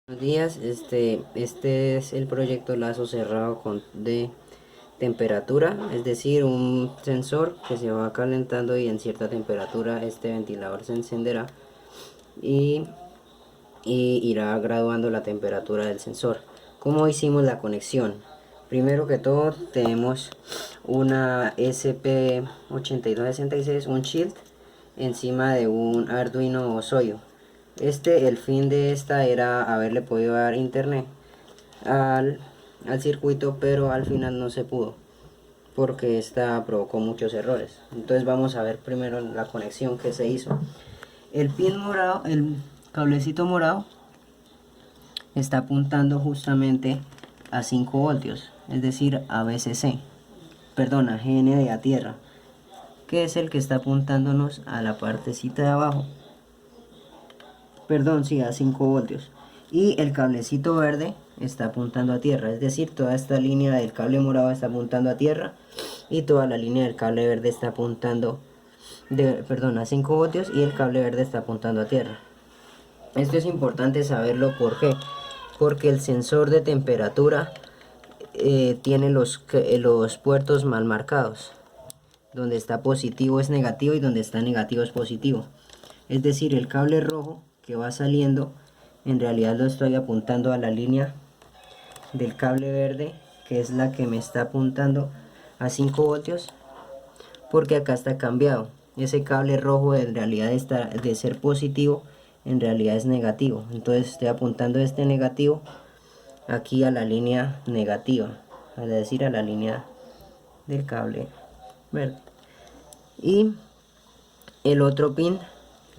Buenos días, este es el proyecto lazo cerrado de temperatura, es decir, un sensor que se va calentando y en cierta temperatura este ventilador se encenderá y, y irá graduando la temperatura del sensor. ¿Cómo hicimos la conexión? Primero que todo tenemos una SP8266, un shield encima de un Arduino Osoyo. El fin de esta era haberle podido dar internet al, al circuito, pero al final no se pudo porque esta provocó muchos errores. Entonces vamos a ver primero la conexión que se hizo. El pin morado, el cablecito morado está apuntando justamente a 5 voltios, es decir, a VCC, perdón, a GND, a tierra, que es el que está apuntándonos a la partecita de abajo. Perdón, sí, a 5 voltios. Y el cablecito verde está apuntando a tierra, es decir, toda esta línea del cable morado está apuntando a tierra y toda la línea del cable verde está apuntando a 5 voltios y el cable verde está apuntando a tierra. Esto es importante saberlo, ¿por qué? Porque el sensor de temperatura tiene los puertos mal marcados. Donde está positivo es negativo y donde está negativo es positivo. Es decir, el cable rojo que va saliendo, en realidad lo estoy apuntando a la línea del cable verde, que es la que me está apuntando a 5 voltios, porque acá está cambiado. Ese cable rojo en realidad está de ser positivo, en realidad es negativo. Entonces estoy apuntando este negativo aquí a la línea negativa, es decir, a la línea del cable verde. Y el otro pin,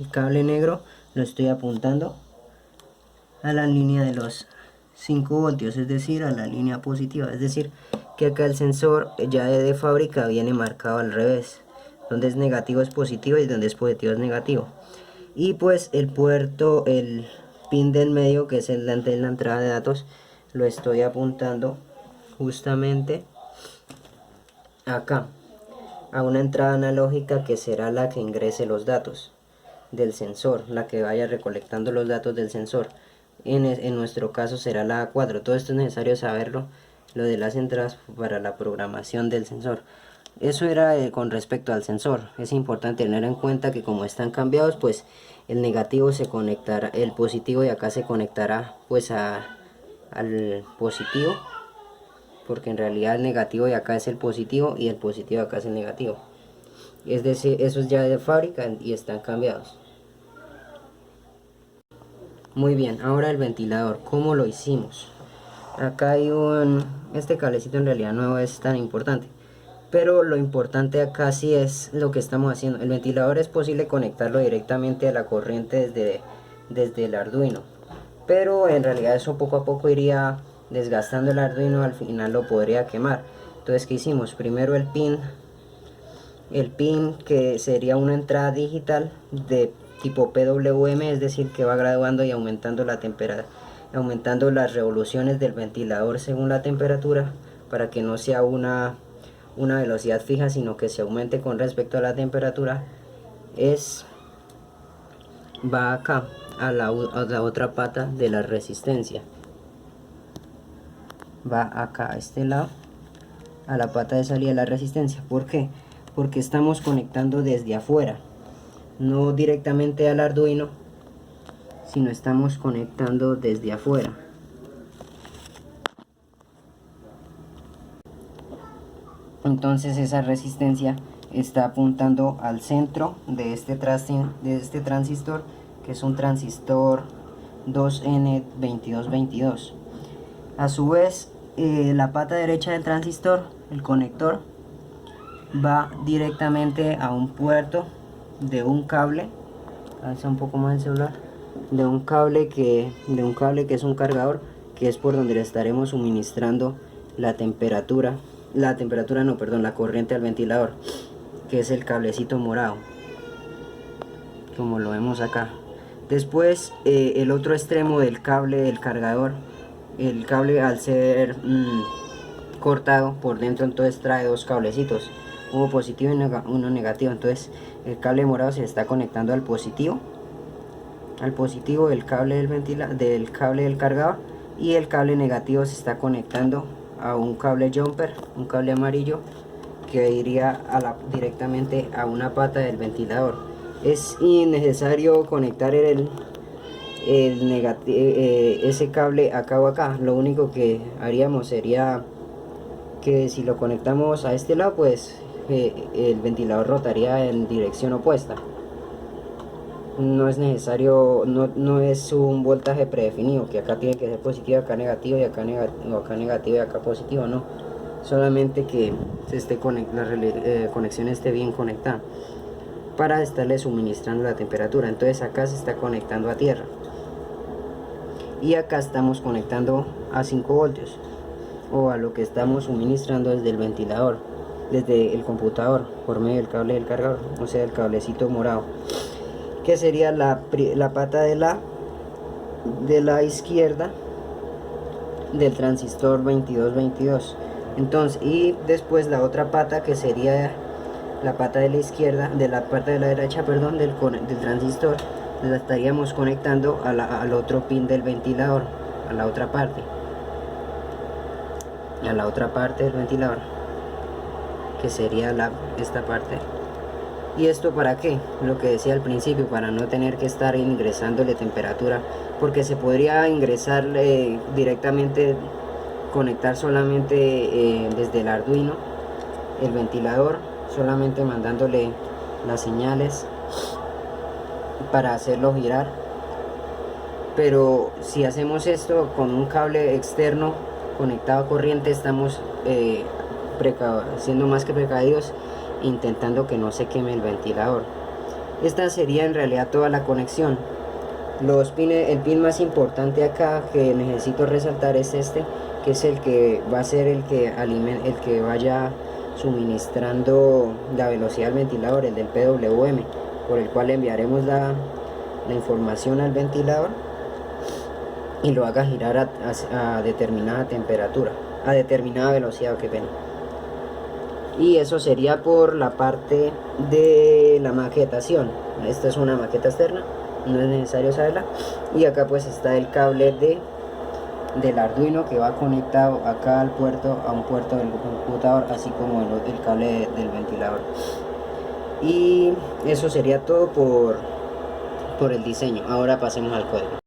el cable negro, lo estoy apuntando a la línea de los 5 voltios, es decir, a la línea positiva. Es decir, que acá el sensor ya de fábrica viene marcado al revés. Donde es negativo es positivo y donde es positivo es negativo. Y pues el puerto, el pin del medio, que es el de la entrada de datos, lo estoy apuntando justamente acá, a una entrada analógica que será la que ingrese los datos del sensor, la que vaya recolectando los datos del sensor. En nuestro caso será la A4. Todo esto es necesario saberlo, lo de las entradas para la programación del sensor. Eso era con respecto al sensor. Es importante tener en cuenta que como están cambiados, pues el negativo se conectará, el positivo de acá se conectará pues al positivo, porque en realidad el negativo de acá es el positivo y el positivo de acá es el negativo. Es decir, eso es ya de fábrica y están cambiados. Muy bien, ahora el ventilador, ¿cómo lo hicimos? Acá hay este cablecito en realidad no es tan importante, pero lo importante acá sí es lo que estamos haciendo. El ventilador es posible conectarlo directamente a la corriente desde el Arduino, pero en realidad eso poco a poco iría desgastando el Arduino, al final lo podría quemar. Entonces, ¿qué hicimos? Primero el pin que sería una entrada digital de tipo PWM, es decir, que va graduando y aumentando la temperatura, aumentando las revoluciones del ventilador según la temperatura, para que no sea una velocidad fija, sino que se aumente con respecto a la temperatura. Va acá a la otra pata de la resistencia, va acá a este lado, a la pata de salida de la resistencia. ¿Por qué? Porque estamos conectando desde afuera, no directamente al Arduino, sino estamos conectando desde afuera. Entonces esa resistencia está apuntando al centro de este transistor, que es un transistor 2N2222. A su vez, la pata derecha del transistor, el conector, va directamente a un puerto de un cable. Alza un poco más el celular. De un cable que es un cargador, que es por donde le estaremos suministrando la temperatura no, perdón, la corriente al ventilador, que es el cablecito morado, como lo vemos acá. Después, el otro extremo del cable del cargador, el cable al ser cortado por dentro, entonces trae dos cablecitos, uno positivo y uno negativo. Entonces el cable morado se está conectando al positivo, al positivo del cable del cable del cargador, y el cable negativo se está conectando a un cable jumper, un cable amarillo que iría directamente a una pata del ventilador. Es innecesario conectar ese cable acá o acá. Lo único que haríamos sería que si lo conectamos a este lado, pues el ventilador rotaría en dirección opuesta. No es necesario, no es un voltaje predefinido, que acá tiene que ser positivo, acá negativo, y acá negativo, acá negativo y acá positivo, no. Solamente que la conexión esté bien conectada para estarle suministrando la temperatura. Entonces acá se está conectando a tierra y acá estamos conectando a 5 voltios, o a lo que estamos suministrando desde el ventilador, desde el computador, por medio del cable del cargador, o sea, el cablecito morado, que sería la pata de la izquierda del transistor 2222. Entonces, y después la otra pata, que sería la pata de la izquierda, de la parte de la derecha, perdón, del transistor, la estaríamos conectando al otro pin del ventilador, a la otra parte, del ventilador, que sería esta parte. ¿Y esto para qué? Lo que decía al principio, para no tener que estar ingresándole temperatura, porque se podría ingresar directamente, conectar solamente desde el Arduino el ventilador, solamente mandándole las señales para hacerlo girar. Pero si hacemos esto con un cable externo conectado a corriente, estamos siendo más que precavidos, intentando que no se queme el ventilador. Esta sería en realidad toda la conexión. El pin más importante acá que necesito resaltar es este, que es el que va a ser el que vaya suministrando la velocidad del ventilador, el del PWM, por el cual enviaremos la información al ventilador y lo haga girar a determinada temperatura, a determinada velocidad, que ven. Y eso sería por la parte de la maquetación. Esta es una maqueta externa, no es necesario saberla. Y acá pues está el cable del Arduino, que va conectado acá a un puerto del computador, así como el cable del ventilador. Y eso sería todo por el diseño. Ahora pasemos al código.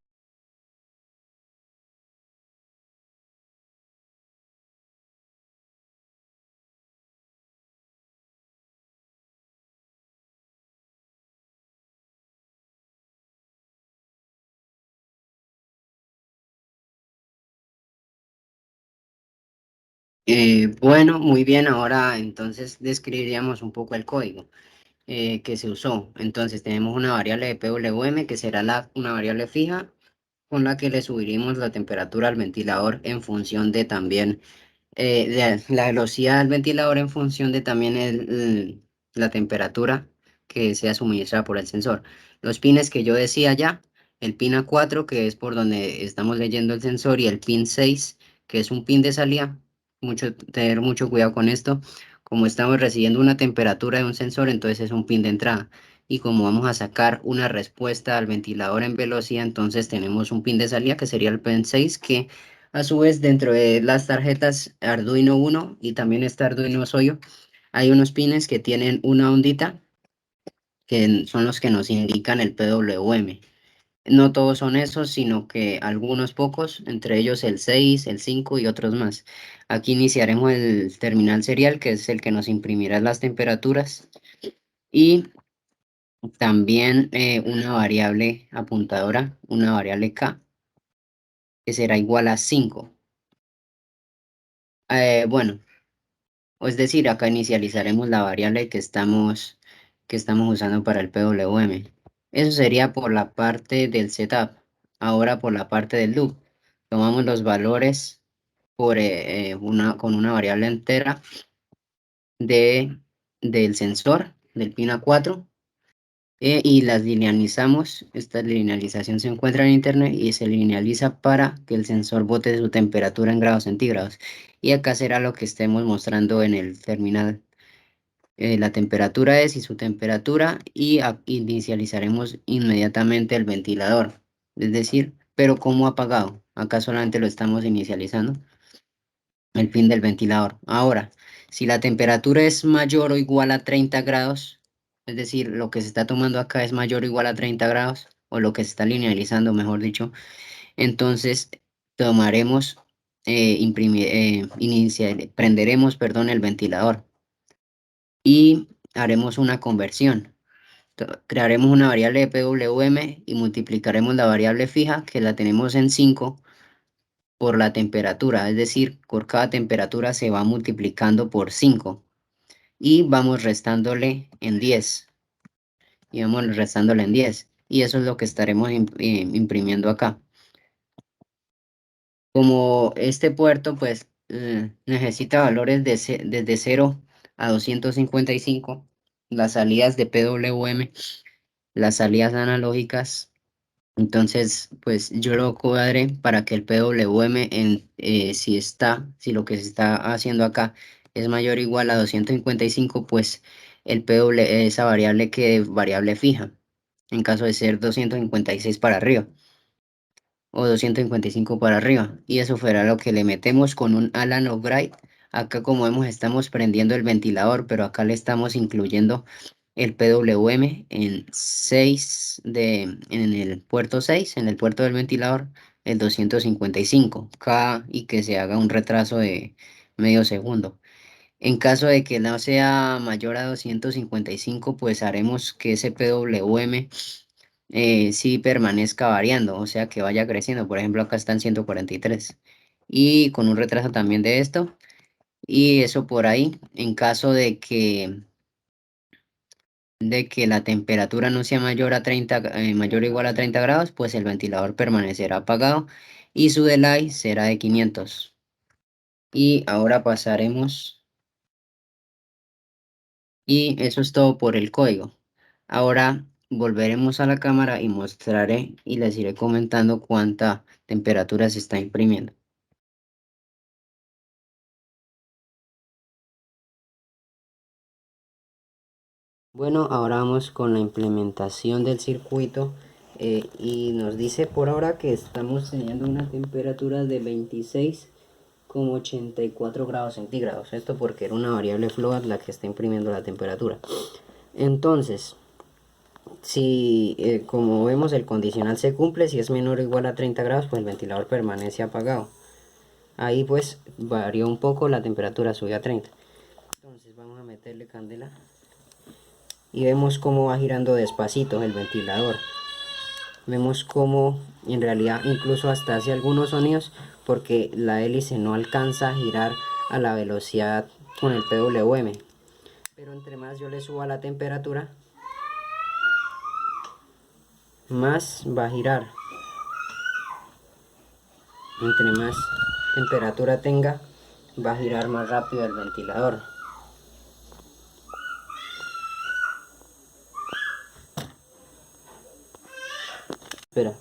Bueno, muy bien, ahora entonces describiríamos un poco el código que se usó. Entonces tenemos una variable de PWM, que será una variable fija con la que le subiremos la temperatura al ventilador en función de también de la velocidad del ventilador, en función de también la temperatura que sea suministrada por el sensor. Los pines que yo decía ya, el pin A4, que es por donde estamos leyendo el sensor, y el pin 6, que es un pin de salida. Tener mucho cuidado con esto. Como estamos recibiendo una temperatura de un sensor, entonces es un pin de entrada. Y como vamos a sacar una respuesta al ventilador en velocidad, entonces tenemos un pin de salida, que sería el pin 6, que a su vez, dentro de las tarjetas Arduino Uno y también este Arduino Soyo, hay unos pines que tienen una ondita, que son los que nos indican el PWM. No todos son esos, sino que algunos pocos, entre ellos el 6, el 5 y otros más. Aquí iniciaremos el terminal serial, que es el que nos imprimirá las temperaturas, y también una variable apuntadora, una variable K, que será igual a 5. Bueno, es decir, acá inicializaremos la variable que estamos usando para el PWM. Eso sería por la parte del setup. Ahora por la parte del loop. Tomamos los valores con una variable entera de, del sensor, del pin A4, y las linealizamos. Esta linealización se encuentra en internet y se linealiza para que el sensor bote su temperatura en grados centígrados. Y acá será lo que estemos mostrando en el terminal. la temperatura es y su temperatura y inicializaremos inmediatamente el ventilador. Es decir, pero como apagado. Acá solamente lo estamos inicializando el pin del ventilador. Ahora, si la temperatura es mayor o igual a 30 grados, es decir, lo que se está tomando acá es mayor o igual a 30 grados, o lo que se está linealizando, mejor dicho, entonces tomaremos, prenderemos, perdón, el ventilador y haremos una conversión. Crearemos una variable de PWM y multiplicaremos la variable fija, que la tenemos en 5, por la temperatura, es decir, por cada temperatura se va multiplicando por 5 y vamos restándole en 10 y vamos restándole en 10 y eso es lo que estaremos imprimiendo acá. Como este puerto pues necesita valores desde 0 a 255, las salidas de PWM, las salidas analógicas. Entonces, pues yo lo cuadré para que el PWM, si lo que se está haciendo acá es mayor o igual a 255, pues el PW, esa variable quede variable fija, en caso de ser 256 para arriba o 255 para arriba. Y eso fuera lo que le metemos con un Allen Bright. Acá como vemos estamos prendiendo el ventilador, pero acá le estamos incluyendo el PWM en el puerto 6, en el puerto del ventilador, el 255 K y que se haga un retraso de medio segundo. En caso de que no sea mayor a 255, pues haremos que ese PWM sí permanezca variando, o sea que vaya creciendo. Por ejemplo, acá están 143 y con un retraso también de esto y eso por ahí. En caso de que la temperatura no sea mayor o igual a 30 grados, pues el ventilador permanecerá apagado y su delay será de 500. Y ahora pasaremos, y eso es todo por el código. Ahora volveremos a la cámara y mostraré y les iré comentando cuánta temperatura se está imprimiendo. Bueno, ahora vamos con la implementación del circuito y nos dice por ahora que estamos teniendo una temperatura de 26,84 grados centígrados. Esto porque era una variable float la que está imprimiendo la temperatura. Entonces, si como vemos el condicional se cumple, si es menor o igual a 30 grados, pues el ventilador permanece apagado. Ahí pues varió un poco, la temperatura subió a 30. Entonces vamos a meterle candela y vemos cómo va girando despacito el ventilador. Vemos cómo en realidad incluso hasta hace algunos sonidos porque la hélice no alcanza a girar a la velocidad con el PWM. Pero entre más yo le suba la temperatura, más va a girar. Entre más temperatura tenga, va a girar más rápido el ventilador. Espera.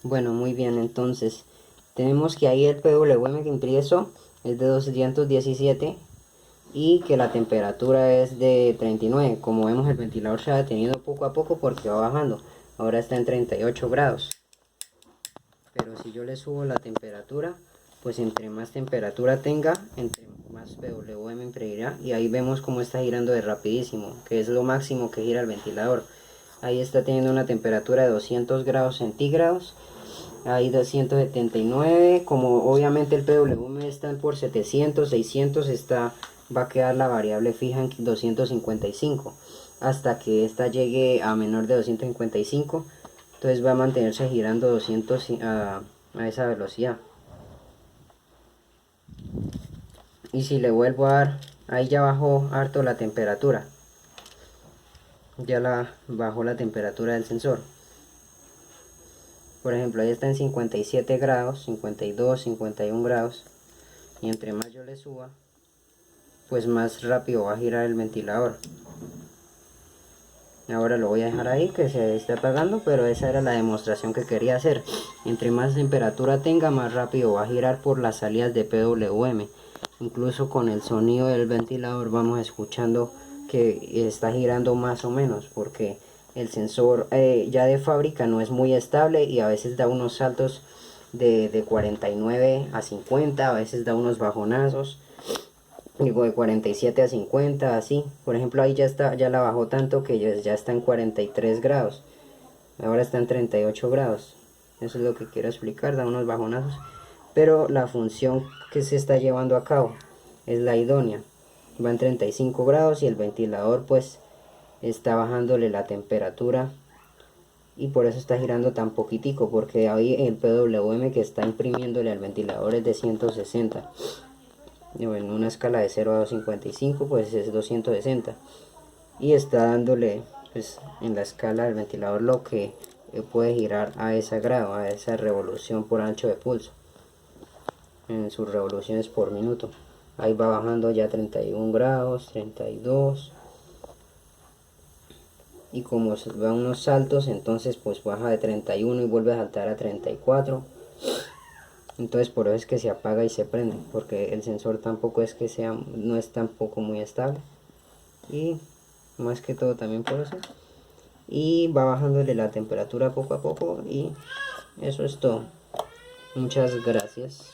Bueno, muy bien, entonces tenemos que ahí el PWM que impreso es de 217 y que la temperatura es de 39. Como vemos, el ventilador se ha detenido poco a poco porque va bajando. Ahora está en 38 grados. Pero si yo le subo la temperatura, pues entre más temperatura tenga, entre más PWM imprimirá. Y ahí vemos cómo está girando de rapidísimo, que es lo máximo que gira el ventilador. Ahí está teniendo una temperatura de 200 grados centígrados. Ahí 279, como obviamente el PWM está por 700, 600, va a quedar la variable fija en 255 hasta que esta llegue a menor de 255. Entonces va a mantenerse girando 200 a esa velocidad. Y si le vuelvo a dar, ahí ya bajó harto la temperatura, ya bajó la temperatura del sensor. Por ejemplo, ahí está en 57 grados, 52, 51 grados. Y entre más yo le suba, pues más rápido va a girar el ventilador. Ahora lo voy a dejar ahí que se esté apagando, pero esa era la demostración que quería hacer. Entre más temperatura tenga, más rápido va a girar por las salidas de PWM. Incluso con el sonido del ventilador vamos escuchando que está girando más o menos, porque el sensor ya de fábrica no es muy estable y a veces da unos saltos de 49 a 50, a veces da unos bajonazos, digo de 47 a 50, así. Por ejemplo, ahí ya está, ya la bajó tanto que ya está en 43 grados, ahora está en 38 grados. Eso es lo que quiero explicar, da unos bajonazos, pero la función que se está llevando a cabo es la idónea. Va en 35 grados y el ventilador pues está bajándole la temperatura y por eso está girando tan poquitico, porque ahí el PWM que está imprimiéndole al ventilador es de 160. En una escala de 0 a 255 pues es 260 y está dándole pues en la escala del ventilador lo que puede girar a ese grado, a esa revolución por ancho de pulso en sus revoluciones por minuto. Ahí va bajando ya 31 grados, 32, y como se va unos saltos, entonces pues baja de 31 y vuelve a saltar a 34. Entonces por eso es que se apaga y se prende, porque el sensor tampoco es que sea, no es tampoco muy estable, y más que todo también por eso. Y va bajándole la temperatura poco a poco, y eso es todo. Muchas gracias.